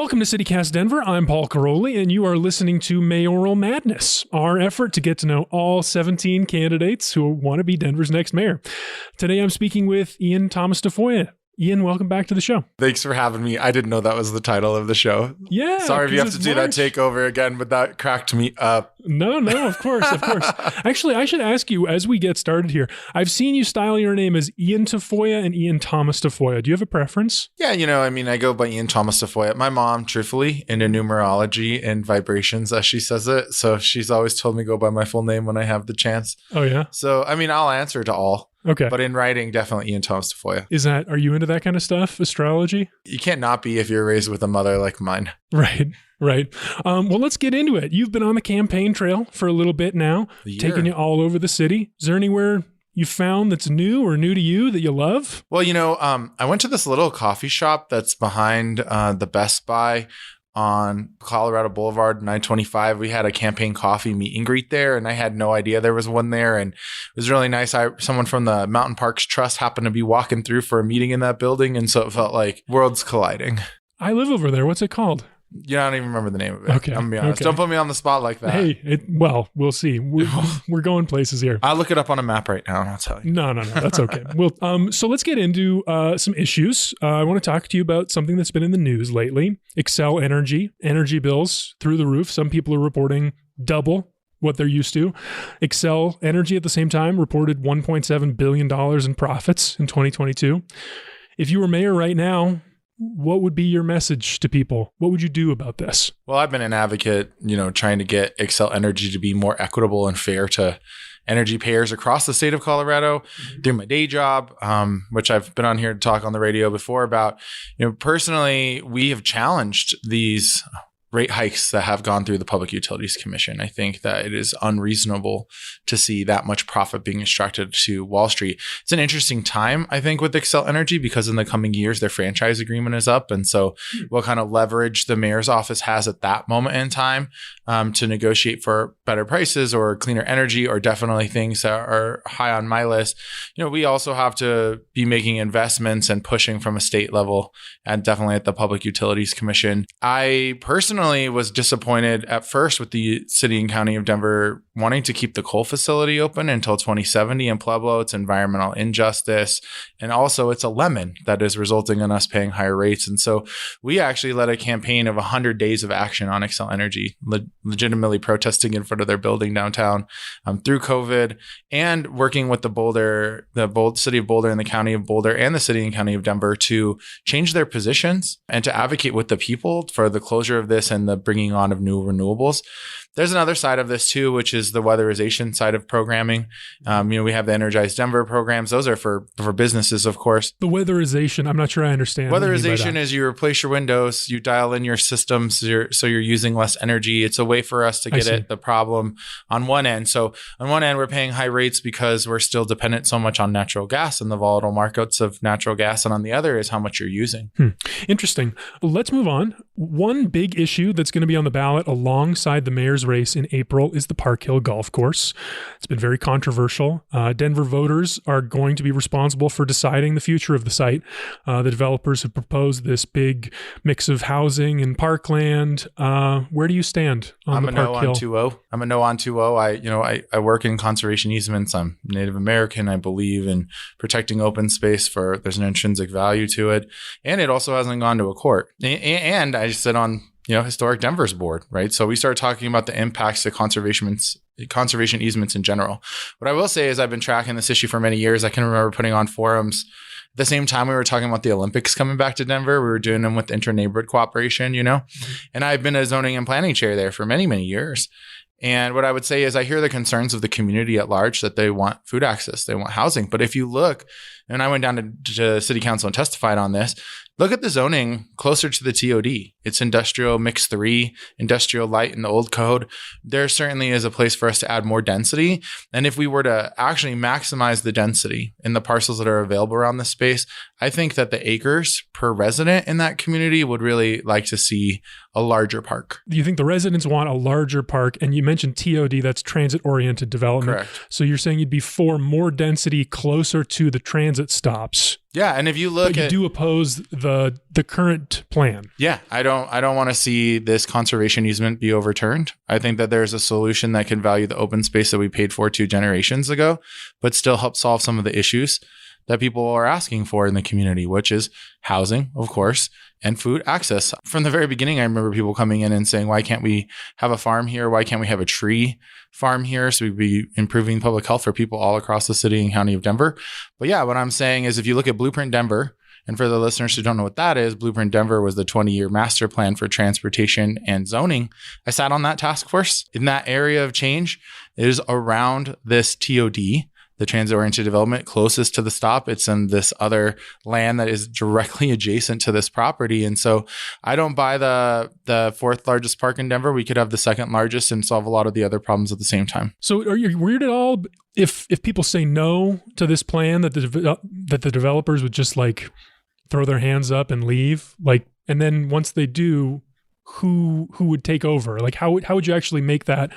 Welcome to CityCast Denver. I'm Paul Karolyi, and you are listening to Mayoral Madness, our effort to get to know all 17 candidates who want to be Denver's next mayor. Today, I'm speaking with Ean Thomas Tafoya. Ian, welcome back to the show. Thanks for having me. I didn't know that was the title of the show. Yeah. Sorry if you have to do that takeover again, but that cracked me up. No, of course. Actually, I should ask you, as we get started here, I've seen you style your name as Ean Tafoya and Ean Thomas Tafoya. Do you have a preference? Yeah, I go by Ean Thomas Tafoya. My mom, truthfully, into numerology and vibrations, as she says it. So she's always told me go by my full name when I have the chance. Oh, yeah? So, I'll answer to all. Okay. But in writing, definitely Ean Thomas Tafoya. Are you into that kind of stuff, astrology? You can't not be if you're raised with a mother like mine. Right. Well, let's get into it. You've been on the campaign trail for a little bit now, taking you all over the city. Is there anywhere you found that's new or new to you that you love? Well, I went to this little coffee shop that's behind the Best Buy on Colorado Boulevard, 925. We had a campaign coffee meet and greet there, and I had no idea there was one there, and it was really nice. Someone from the Mountain Parks Trust happened to be walking through for a meeting in that building, and so it felt like worlds colliding. I live over there. What's it called? Yeah, I don't even remember the name of it. Okay. I'm going to be honest. Okay. Don't put me on the spot like that. Hey, we'll see. We're going places here. I'll look it up on a map right now and I'll tell you. No, that's okay. So let's get into some issues. I want to talk to you about something that's been in the news lately. Xcel energy bills through the roof. Some people are reporting double what they're used to. Xcel Energy at the same time reported $1.7 billion in profits in 2022. If you were mayor right now, what would be your message to people? What would you do about this? Well, I've been an advocate, trying to get Xcel Energy to be more equitable and fair to energy payers across the state of Colorado through my day job, which I've been on here to talk on the radio before about. Personally, we have challenged these rate hikes that have gone through the Public Utilities Commission. I think that it is unreasonable to see that much profit being extracted to Wall Street. It's an interesting time, I think, with Xcel Energy because in the coming years, their franchise agreement is up. And so what kind of leverage the mayor's office has at that moment in time to negotiate for better prices or cleaner energy or definitely things that are high on my list. We also have to be making investments and pushing from a state level and definitely at the Public Utilities Commission. I personally was disappointed at first with the city and county of Denver wanting to keep the coal facility open until 2070 in Pueblo. It's environmental injustice. And also it's a lemon that is resulting in us paying higher rates. And so we actually led a campaign of 100 days of action on Xcel Energy, legitimately protesting in front of their building downtown through COVID and working with the city of Boulder and the county of Boulder and the city and county of Denver to change their positions and to advocate with the people for the closure of this and the bringing on of new renewables. There's another side of this too, which is the weatherization side of programming. We have the Energize Denver programs. Those are for businesses, of course. The weatherization, I'm not sure I understand. Weatherization is you replace your windows, you dial in your systems so you're using less energy. It's a way for us to get at the problem on one end. So on one end, we're paying high rates because we're still dependent so much on natural gas and the volatile markets of natural gas. And on the other is how much you're using. Interesting. Let's move on. One big issue that's going to be on the ballot alongside the mayor's race in April is the Park Hill Golf Course. It's been very controversial. Denver voters are going to be responsible for deciding the future of the site. The developers have proposed this big mix of housing and parkland. Where do you stand on the Park Hill? I'm a no on 2-0. I work in conservation easements. I'm Native American. I believe in protecting open space there's an intrinsic value to it. And it also hasn't gone to a court. And I sit on Historic Denver's board, right? So we started talking about the impacts to conservation easements in general. What I will say is I've been tracking this issue for many years. I can remember putting on forums. At the same time, we were talking about the Olympics coming back to Denver. We were doing them with inter-neighborhood cooperation, and I've been a zoning and planning chair there for many, many years. And what I would say is I hear the concerns of the community at large that they want food access, they want housing. But if you look, and I went down to city council and testified on this, look at the zoning closer to the TOD. It's industrial mix 3, industrial light in the old code. There certainly is a place for us to add more density. And if we were to actually maximize the density in the parcels that are available around this space, I think that the acres per resident in that community would really like to see a larger park. Do you think the residents want a larger park? And you mentioned TOD, that's transit-oriented development. Correct. So you're saying you'd be for more density closer to the transit stops Yeah, and if you look but you do oppose the current plan. Yeah, I don't want to see this conservation easement be overturned. I think that there's a solution that can value the open space that we paid for 2 generations ago, but still help solve some of the issues that people are asking for in the community, which is housing, of course, and food access. From the very beginning, I remember people coming in and saying, why can't we have a farm here? Why can't we have a tree farm here? So we'd be improving public health for people all across the city and county of Denver. But yeah, what I'm saying is if you look at Blueprint Denver, and for the listeners who don't know what that is, Blueprint Denver was the 20-year master plan for transportation and zoning. I sat on that task force. In that area of change, it is around this TOD, the transit-oriented development, closest to the stop. It's in this other land that is directly adjacent to this property. And so I don't buy the 4th largest park in Denver. We could have the 2nd largest and solve a lot of the other problems at the same time. So are you worried at all if people say no to this plan that the developers would just like throw their hands up and leave? Like, and then once they do, who would take over? Like, how would you actually make that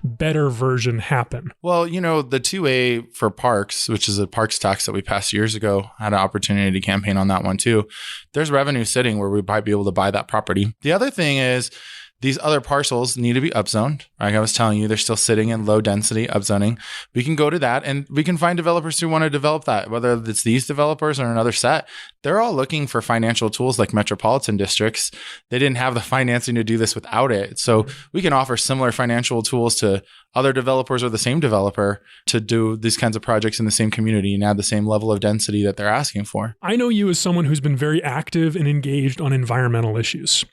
better version happen? Well, you know, the 2A for parks, which is a parks tax that we passed years ago, had an opportunity to campaign on that one too. There's revenue sitting where we might be able to buy that property. The other thing is these other parcels need to be upzoned. Like I was telling you, they're still sitting in low density upzoning. We can go to that and we can find developers who want to develop that, whether it's these developers or another set. They're all looking for financial tools like metropolitan districts. They didn't have the financing to do this without it. So we can offer similar financial tools to other developers or the same developer to do these kinds of projects in the same community and add the same level of density that they're asking for. I know you as someone who's been very active and engaged on environmental issues.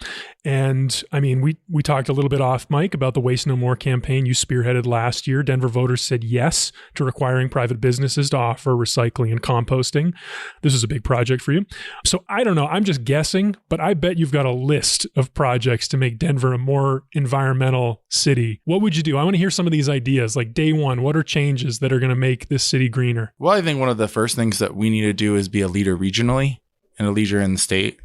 And I mean, we talked a little bit off mic about the Waste No More campaign you spearheaded last year. Denver voters said yes to requiring private businesses to offer recycling and composting. This is a big project for you. So I don't know, I'm just guessing, but I bet you've got a list of projects to make Denver a more environmental city. What would you do? I want to hear some of these ideas. Like day one, what are changes that are going to make this city greener? Well, I think one of the first things that we need to do is be a leader regionally and a leader in the state.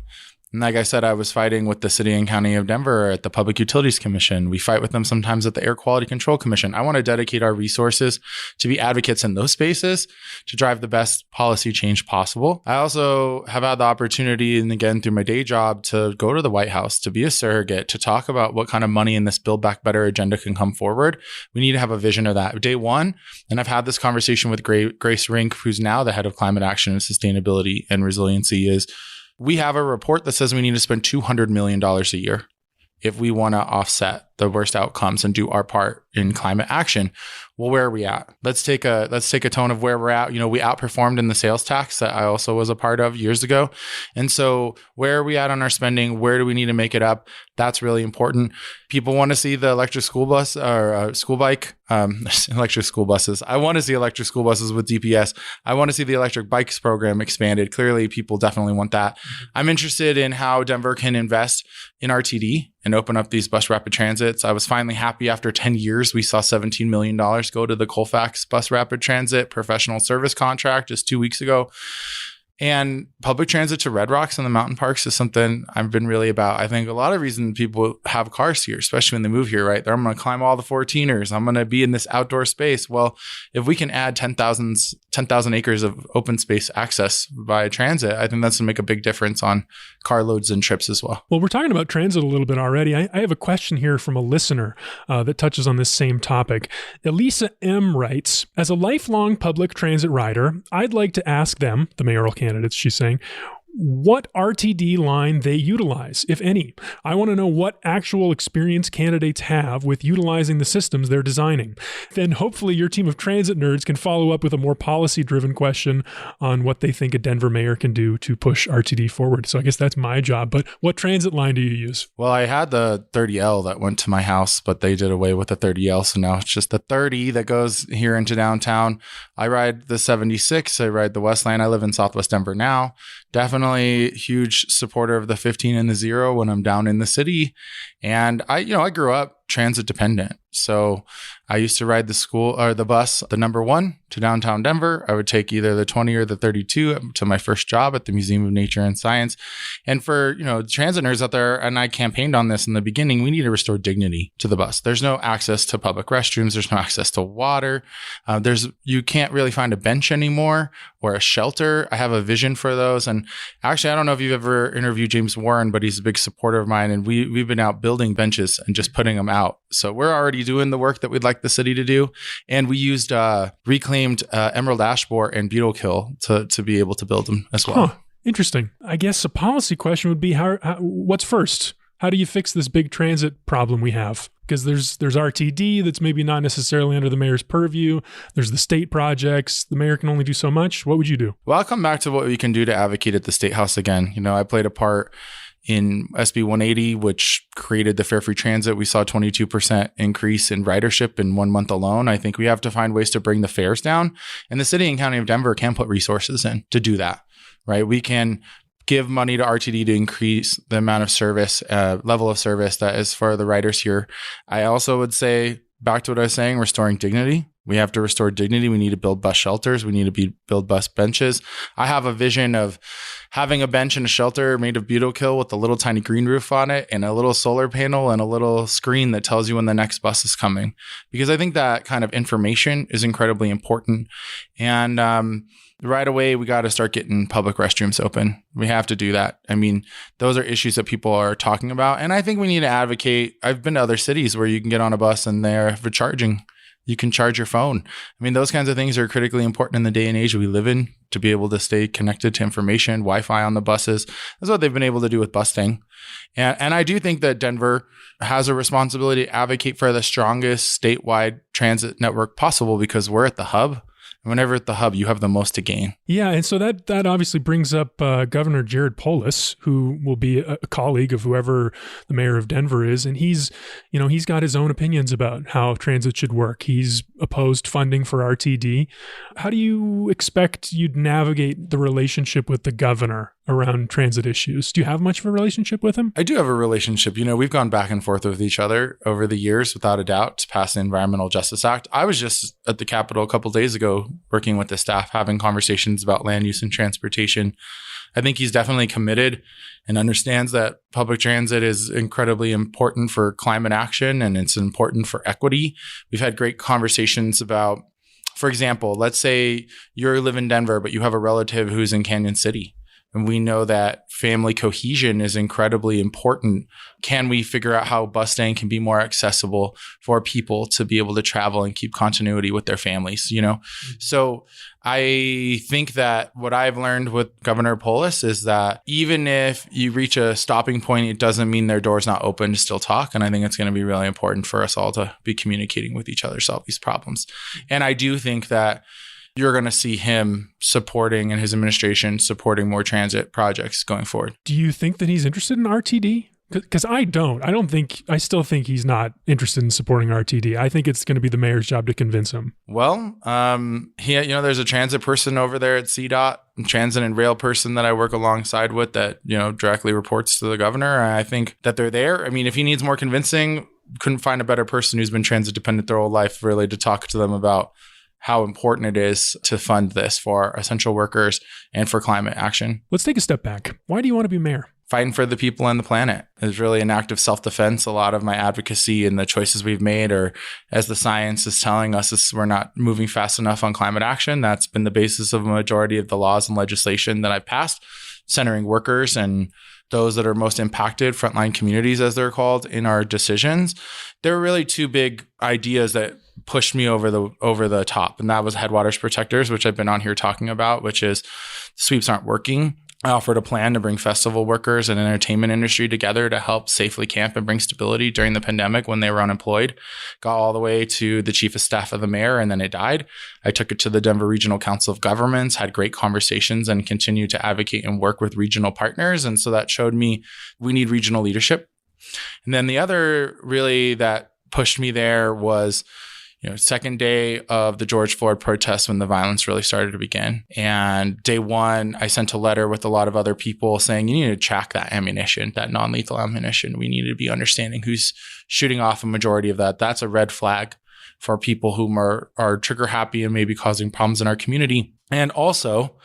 And like I said, I was fighting with the city and county of Denver at the Public Utilities Commission. We fight with them sometimes at the Air Quality Control Commission. I want to dedicate our resources to be advocates in those spaces to drive the best policy change possible. I also have had the opportunity, and again, through my day job, to go to the White House, to be a surrogate, to talk about what kind of money in this Build Back Better agenda can come forward. We need to have a vision of that. Day one, and I've had this conversation with Grace Rink, who's now the head of climate action and sustainability and resiliency, is we have a report that says we need to spend $200 million a year if we want to offset the worst outcomes and do our part in climate action. Well, where are we at? Let's take a tone of where we're at. You know, we outperformed in the sales tax that I also was a part of years ago. And so where are we at on our spending? Where do we need to make it up? That's really important. People want to see the electric school bus or school bike, electric school buses. I want to see electric school buses with DPS. I want to see the electric bikes program expanded. Clearly, people definitely want that. I'm interested in how Denver can invest in RTD and open up these bus rapid transits. I was finally happy after 10 years, we saw $17 million go to the Colfax Bus Rapid Transit professional service contract just 2 weeks ago. And public transit to Red Rocks and the mountain parks is something I've been really about. I think a lot of reason people have cars here, especially when they move here, right? I'm going to climb all the 14ers. I'm going to be in this outdoor space. Well, if we can add 10,000 acres of open space access by transit, I think that's going to make a big difference on car loads and trips as well. Well, we're talking about transit a little bit already. I have a question here from a listener that touches on this same topic. Elisa M. writes, as a lifelong public transit rider, I'd like to ask them, the mayoral candidates, she's saying, what RTD line they utilize, if any. I want to know what actual experience candidates have with utilizing the systems they're designing. Then hopefully your team of transit nerds can follow up with a more policy-driven question on what they think a Denver mayor can do to push RTD forward. So I guess that's my job. But what transit line do you use? Well, I had the 30L that went to my house, but they did away with the 30L. So now it's just the 30 that goes here into downtown. I ride the 76. I ride the West Line. I live in Southwest Denver now. Definitely huge supporter of the 15 and the 0 when I'm down in the city. And I grew up transit dependent. So I used to ride the bus, the number 1 to downtown Denver. I would take either the 20 or the 32 to my first job at the Museum of Nature and Science. And for, transit nerds out there, and I campaigned on this in the beginning, we need to restore dignity to the bus. There's no access to public restrooms. There's no access to water. You can't really find a bench anymore or a shelter. I have a vision for those. And actually, I don't know if you've ever interviewed James Warren, but he's a big supporter of mine. And we've been out building benches and just putting them out. So we're already doing the work that we'd like the city to do. And we used reclaimed emerald ash borer and beetle kill to be able to build them as well. Huh. Interesting. I guess a policy question would be what's first? How do you fix this big transit problem we have? Because there's RTD that's maybe not necessarily under the mayor's purview. There's the state projects. The mayor can only do so much. What would you do? Well, I'll come back to what we can do to advocate at the State House again. I played a part in SB 180, which created the Fare Free Transit. We saw 22% increase in ridership in 1 month alone. I think we have to find ways to bring the fares down. And the city and county of Denver can put resources in to do that, right? We can give money to RTD to increase the amount of service, level of service that is for the riders here. I also would say, back to what I was saying, restoring dignity. We have to restore dignity. We need to build bus shelters. We need to build bus benches. I have a vision of having a bench and a shelter made of beetle kill with a little tiny green roof on it and a little solar panel and a little screen that tells you when the next bus is coming. Because I think that kind of information is incredibly important. And right away, we got to start getting public restrooms open. We have to do that. I mean, those are issues that people are talking about. And I think we need to advocate. I've been to other cities where you can get on a bus and they're for charging. You can charge your phone. I mean, those kinds of things are critically important in the day and age we live in, to be able to stay connected to information, Wi-Fi on the buses. That's what they've been able to do with busting. And I do think that Denver has a responsibility to advocate for the strongest statewide transit network possible, because we're at the hub. And whenever at the hub, you have the most to gain. Yeah, and so that obviously brings up Governor Jared Polis, who will be a colleague of whoever the mayor of Denver is, and he's got his own opinions about how transit should work. He's opposed funding for RTD. How do you expect you'd navigate the relationship with the governor around transit issues? Do you have much of a relationship with him? I do have a relationship. We've gone back and forth with each other over the years, without a doubt, to pass the Environmental Justice Act. I was just at the Capitol a couple of days ago working with the staff, having conversations about land use and transportation. I think he's definitely committed and understands that public transit is incredibly important for climate action, and it's important for equity. We've had great conversations about, for example, let's say you live in Denver, but you have a relative who's in Canyon City. And we know that family cohesion is incredibly important. Can we figure out how bus staying can be more accessible for people to be able to travel and keep continuity with their families, So I think that what I've learned with Governor Polis is that even if you reach a stopping point, it doesn't mean their door's not open to still talk. And I think it's going to be really important for us all to be communicating with each other, solve these problems. And I do think that you're going to see him supporting, and his administration supporting, more transit projects going forward. Do you think that he's interested in RTD? Because I still think he's not interested in supporting RTD. I think it's going to be the mayor's job to convince him. Well, there's a transit person over there at CDOT, transit and rail person that I work alongside with that, directly reports to the governor. I think that they're there. I mean, if he needs more convincing, couldn't find a better person who's been transit dependent their whole life, really, to talk to them about how important it is to fund this for essential workers and for climate action. Let's take a step back. Why do you want to be mayor? Fighting for the people and the planet is really an act of self-defense. A lot of my advocacy and the choices we've made, or as the science is telling us, is we're not moving fast enough on climate action. That's been the basis of a majority of the laws and legislation that I've passed, centering workers and those that are most impacted, frontline communities, as they're called, in our decisions. There are really two big ideas that pushed me over the top. And that was headwaters protectors, which I've been on here talking about, which is sweeps aren't working. I offered a plan to bring festival workers and entertainment industry together to help safely camp and bring stability during the pandemic when they were unemployed. Got all the way to the chief of staff of the mayor, and then it died. I took it to the Denver Regional Council of Governments, had great conversations, and continued to advocate and work with regional partners. And so that showed me we need regional leadership. And then the other really that pushed me there was, second day of the George Floyd protests when the violence really started to begin. And day one, I sent a letter with a lot of other people saying, you need to track that ammunition, that non-lethal ammunition. We need to be understanding who's shooting off a majority of that. That's a red flag for people who are trigger happy and maybe causing problems in our community. And also,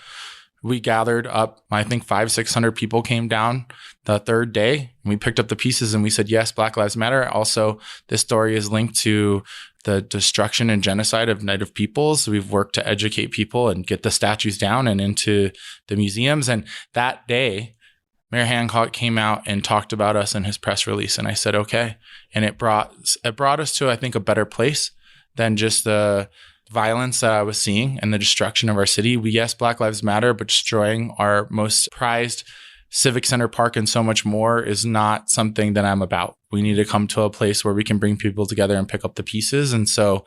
we gathered up, I think 500-600 people came down the third day. And we picked up the pieces and we said, yes, Black Lives Matter. Also, this story is linked to the destruction and genocide of Native peoples. We've worked to educate people and get the statues down and into the museums. And that day, Mayor Hancock came out and talked about us in his press release. And I said, okay. And it brought us to, I think, a better place than just the violence that I was seeing and the destruction of our city. Yes, Black Lives Matter, but destroying our most prized civic center park and so much more is not something that I'm about. We need to come to a place where we can bring people together and pick up the pieces. And so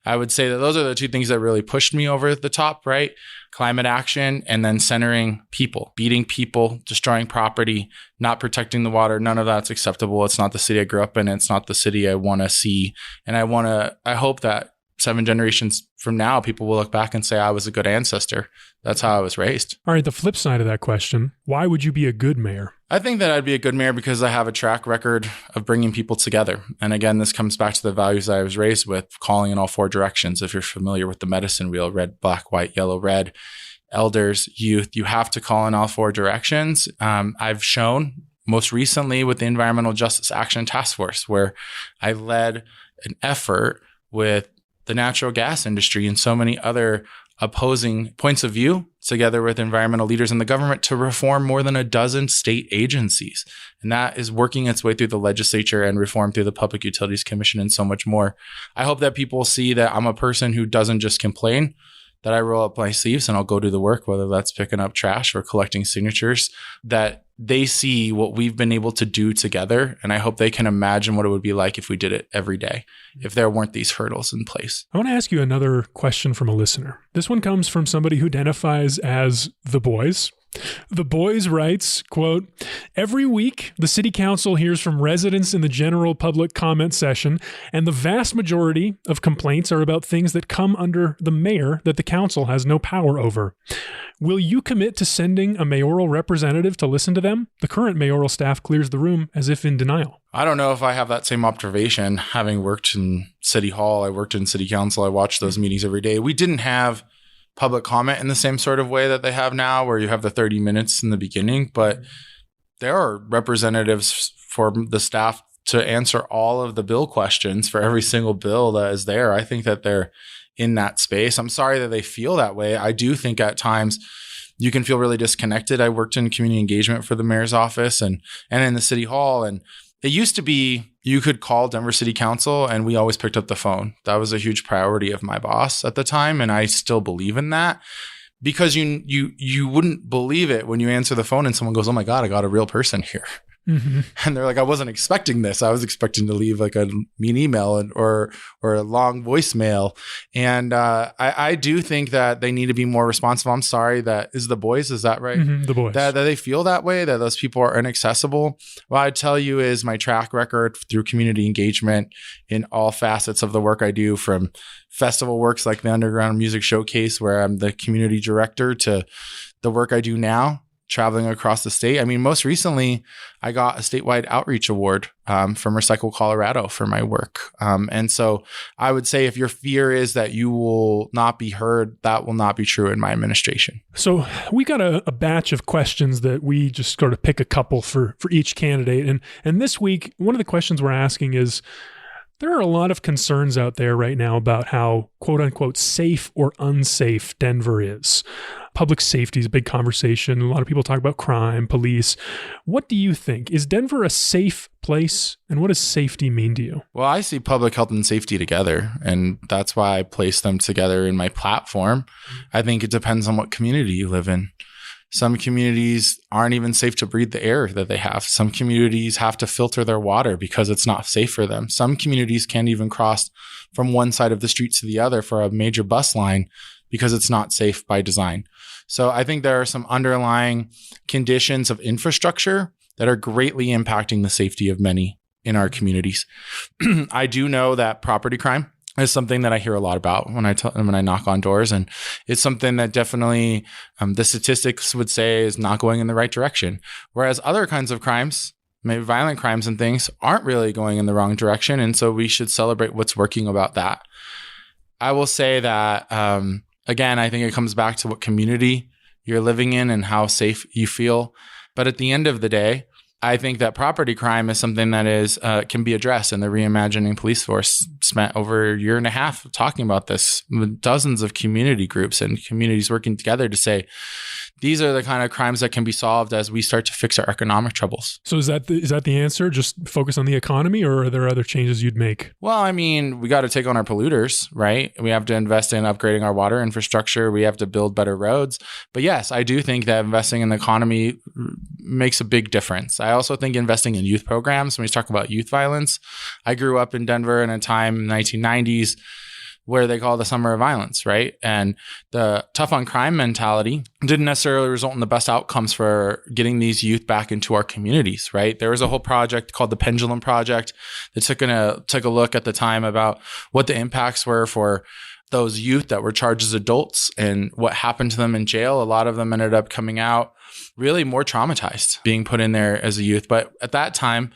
I would say that those are the two things that really pushed me over the top, right? Climate action and then centering people, beating people, destroying property, not protecting the water. None of that's acceptable. It's not the city I grew up in. It's not the city I want to see. And I hope that 7 generations from now, people will look back and say, I was a good ancestor. That's how I was raised. All right. The flip side of that question, why would you be a good mayor? I think that I'd be a good mayor because I have a track record of bringing people together. And again, this comes back to the values I was raised with, calling in all 4 directions. If you're familiar with the medicine wheel, red, black, white, yellow, red, elders, youth, you have to call in all 4 directions. I've shown most recently with the Environmental Justice Action Task Force, where I led an effort with the natural gas industry and so many other opposing points of view, together with environmental leaders in the government, to reform more than a dozen state agencies. And that is working its way through the legislature and reform through the Public Utilities Commission and so much more. I hope that people see that I'm a person who doesn't just complain, that I roll up my sleeves and I'll go do the work, whether that's picking up trash or collecting signatures, that they see what we've been able to do together. And I hope they can imagine what it would be like if we did it every day, if there weren't these hurdles in place. I want to ask you another question from a listener. This one comes from somebody who identifies as the boys. The Boys writes, quote, every week, the city council hears from residents in the general public comment session, and the vast majority of complaints are about things that come under the mayor that the council has no power over. Will you commit to sending a mayoral representative to listen to them? The current mayoral staff clears the room as if in denial. I don't know if I have that same observation. Having worked in City Hall, I worked in City Council, I watched those meetings every day. We didn't have public comment in the same sort of way that they have now, where you have the 30 minutes in the beginning, but there are representatives for the staff to answer all of the bill questions for every single bill that is there. I think that they're in that space. I'm sorry that they feel that way. I do think at times you can feel really disconnected. I worked in community engagement for the mayor's office and in the city hall, and it used to be you could call Denver City Council and we always picked up the phone. That was a huge priority of my boss at the time. And I still believe in that, because you wouldn't believe it when you answer the phone and someone goes, oh my God, I got a real person here. Mm-hmm. And they're like, I wasn't expecting this. I was expecting to leave like a mean email or a long voicemail. And I do think that they need to be more responsive. I'm sorry, that is the boys. Is that right? Mm-hmm, the boys. That they feel that way, that those people are inaccessible. What I tell you is my track record through community engagement in all facets of the work I do, from festival works like the Underground Music Showcase, where I'm the community director, to the work I do now, traveling across the state. I mean, most recently, I got a statewide outreach award from Recycle Colorado for my work. And so I would say if your fear is that you will not be heard, that will not be true in my administration. So we got a batch of questions that we just sort of pick a couple for each candidate. And this week, one of the questions we're asking is, there are a lot of concerns out there right now about how, quote unquote, safe or unsafe Denver is. Public safety is a big conversation. A lot of people talk about crime, police. What do you think? Is Denver a safe place? And what does safety mean to you? Well, I see public health and safety together, and that's why I place them together in my platform. I think it depends on what community you live in. Some communities aren't even safe to breathe the air that they have. Some communities have to filter their water because it's not safe for them. Some communities can't even cross from one side of the street to the other for a major bus line because it's not safe by design. So I think there are some underlying conditions of infrastructure that are greatly impacting the safety of many in our communities. I do know that property crime is something that I hear a lot about when I knock on doors. And it's something that definitely the statistics would say is not going in the right direction. Whereas other kinds of crimes, maybe violent crimes and things, aren't really going in the wrong direction. And so we should celebrate what's working about that. I will say that, again, I think it comes back to what community you're living in and how safe you feel. But at the end of the day, I think that property crime is something that is can be addressed, and the Reimagining Police Force spent over a year and a half talking about this with dozens of community groups and communities working together to say, these are the kind of crimes that can be solved as we start to fix our economic troubles. So is that the answer? Just focus on the economy, or are there other changes you'd make? Well, I mean, we got to take on our polluters, right? We have to invest in upgrading our water infrastructure. We have to build better roads. But yes, I do think that investing in the economy makes a big difference. I also think investing in youth programs, when we talk about youth violence, I grew up in Denver in a time in the 1990s where they call the summer of violence, right? And the tough on crime mentality didn't necessarily result in the best outcomes for getting these youth back into our communities, right? There was a whole project called the Pendulum Project that took a look at the time about what the impacts were for those youth that were charged as adults and what happened to them in jail. A lot of them ended up coming out really more traumatized, being put in there as a youth. But at that time,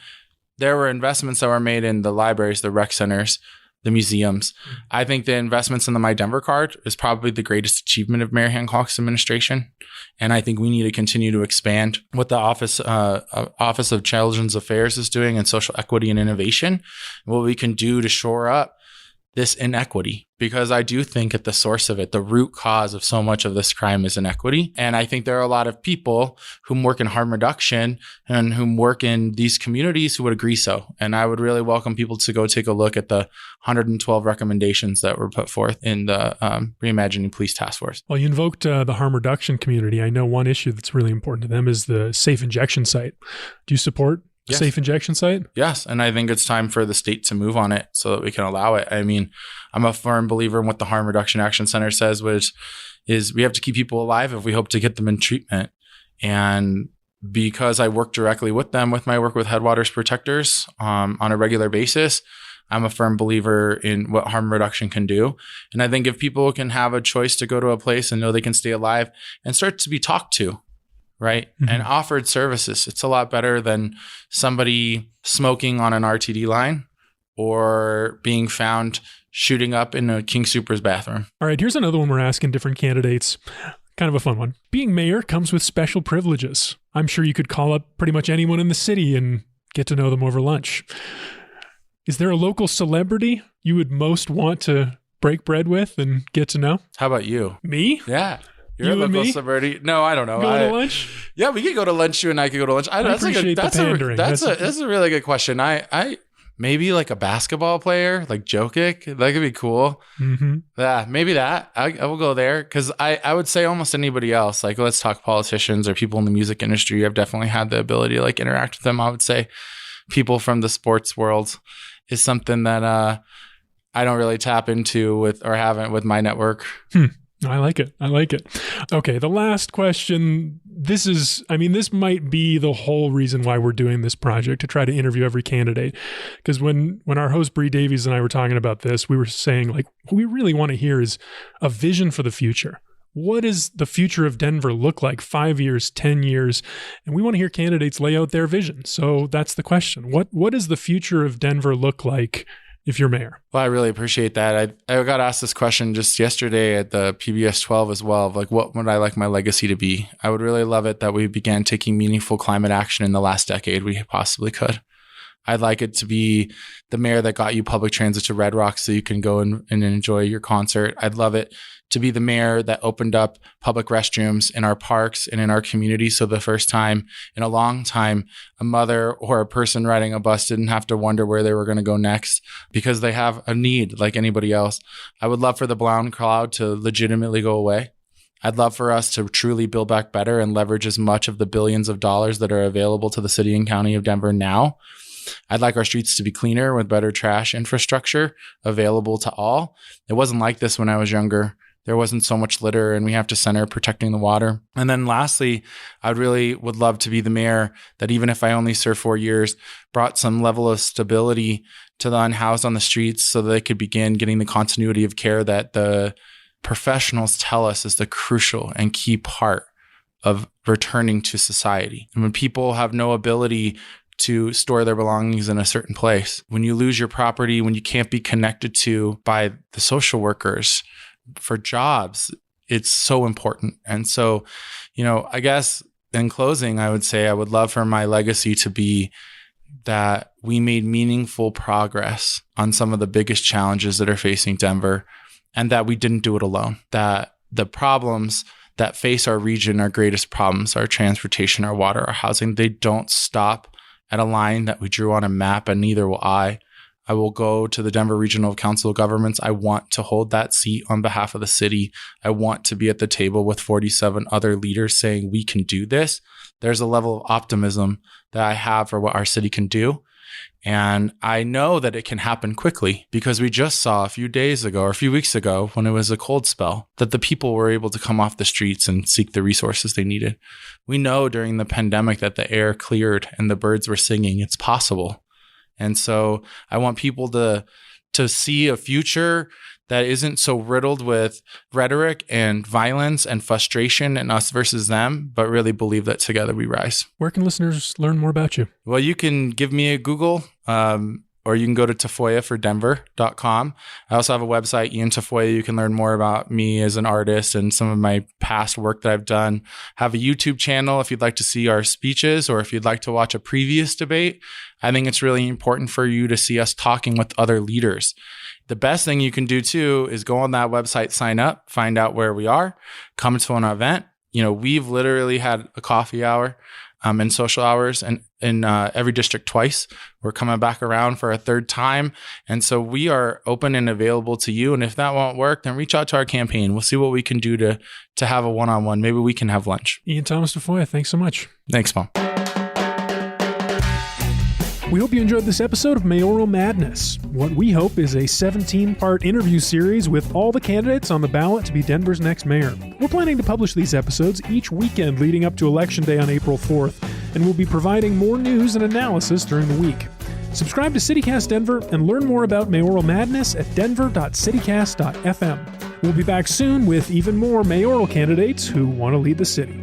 there were investments that were made in the libraries, the rec centers, the museums. I think the investments in the My Denver card is probably the greatest achievement of Mayor Hancock's administration. And I think we need to continue to expand what the Office of Children's Affairs is doing in social equity and innovation, what we can do to shore up this inequity, because I do think at the source of it, the root cause of so much of this crime is inequity. And I think there are a lot of people who work in harm reduction and who work in these communities who would agree so. And I would really welcome people to go take a look at the 112 recommendations that were put forth in the Reimagining Police Task Force. Well, you invoked the harm reduction community. I know one issue that's really important to them is the safe injection site. Do you support Yes. safe injection site? Yes. And I think it's time for the state to move on it so that we can allow it. I mean, I'm a firm believer in what the Harm Reduction Action Center says, which is we have to keep people alive if we hope to get them in treatment. And because I work directly with them with my work with Headwaters Protectors on a regular basis, I'm a firm believer in what harm reduction can do. And I think if people can have a choice to go to a place and know they can stay alive and start to be talked to, right? Mm-hmm. And offered services. It's a lot better than somebody smoking on an RTD line or being found shooting up in a King Soopers bathroom. All right, here's another one we're asking different candidates. Kind of a fun one. Being mayor comes with special privileges. I'm sure you could call up pretty much anyone in the city and get to know them over lunch. Is there a local celebrity you would most want to break bread with and get to know? How about you? Me? Yeah. You're a local celebrity. No, I don't know. Go to lunch? Yeah, we could go to lunch. You and I could go to lunch. That's a really good question. I maybe like a basketball player, like Jokic. That could be cool. Mm-hmm. Yeah, maybe that. I will go there because I would say almost anybody else. Like, let's talk politicians or people in the music industry. I've definitely had the ability to like interact with them. I would say people from the sports world is something that I don't really tap into with or haven't with my network. I like it. Okay, the last question. This might be the whole reason why we're doing this project, to try to interview every candidate. Because when our host Bree Davies and I were talking about this, we were saying, like, what we really want to hear is a vision for the future. What does the future of Denver look like 5 years, 10 years? And we want to hear candidates lay out their vision. So that's the question. What does the future of Denver look like if you're mayor? Well, I really appreciate that. I got asked this question just yesterday at the PBS 12 as well, of like, what would I like my legacy to be? I would really love it that we began taking meaningful climate action in the last decade we possibly could. I'd like it to be the mayor that got you public transit to Red Rock so you can go and enjoy your concert. I'd love it to be the mayor that opened up public restrooms in our parks and in our community. So the first time in a long time, a mother or a person riding a bus didn't have to wonder where they were going to go next because they have a need like anybody else. I would love for the brown cloud to legitimately go away. I'd love for us to truly build back better and leverage as much of the billions of dollars that are available to the city and county of Denver now. I'd like our streets to be cleaner with better trash infrastructure available to all. It wasn't like this when I was younger. there wasn't so much litter, and we have to center protecting the water. And then lastly, I would love to be the mayor that, even if I only serve 4 years, brought some level of stability to the unhoused on the streets so that they could begin getting the continuity of care that the professionals tell us is the crucial and key part of returning to society. And when people have no ability to store their belongings in a certain place, when you lose your property, when you can't be connected to by the social workers for jobs, it's so important. And so, I guess in closing, I would say I would love for my legacy to be that we made meaningful progress on some of the biggest challenges that are facing Denver, and that we didn't do it alone, that the problems that face our region, our greatest problems, our transportation, our water, our housing, they don't stop at a line that we drew on a map, and neither will I. I will go to the Denver Regional Council of Governments. I want to hold that seat on behalf of the city. I want to be at the table with 47 other leaders saying we can do this. There's a level of optimism that I have for what our city can do. And I know that it can happen quickly, because we just saw a few days ago or a few weeks ago, when it was a cold spell, that the people were able to come off the streets and seek the resources they needed. We know during the pandemic that the air cleared and the birds were singing. It's possible. And so I want people to see a future that isn't so riddled with rhetoric and violence and frustration and us versus them, but really believe that together we rise. Where can listeners learn more about you? Well, you can give me a Google, or you can go to tafoyafordenver.com. I also have a website, Ean Tafoya. You can learn more about me as an artist and some of my past work that I've done. Have a YouTube channel if you'd like to see our speeches, or if you'd like to watch a previous debate. I think it's really important for you to see us talking with other leaders. The best thing you can do too is go on that website, sign up, find out where we are, come to an event. We've literally had a coffee hour and social hours in every district twice. We're coming back around for a third time. And so we are open and available to you. And if that won't work, then reach out to our campaign. We'll see what we can do to have a one-on-one. Maybe we can have lunch. Ean Thomas Tafoya, thanks so much. Thanks, Mom. We hope you enjoyed this episode of Mayoral Madness, what we hope is a 17-part interview series with all the candidates on the ballot to be Denver's next mayor. We're planning to publish these episodes each weekend leading up to Election Day on April 4th, and we'll be providing more news and analysis during the week. Subscribe to CityCast Denver and learn more about Mayoral Madness at denver.citycast.fm. We'll be back soon with even more mayoral candidates who want to lead the city.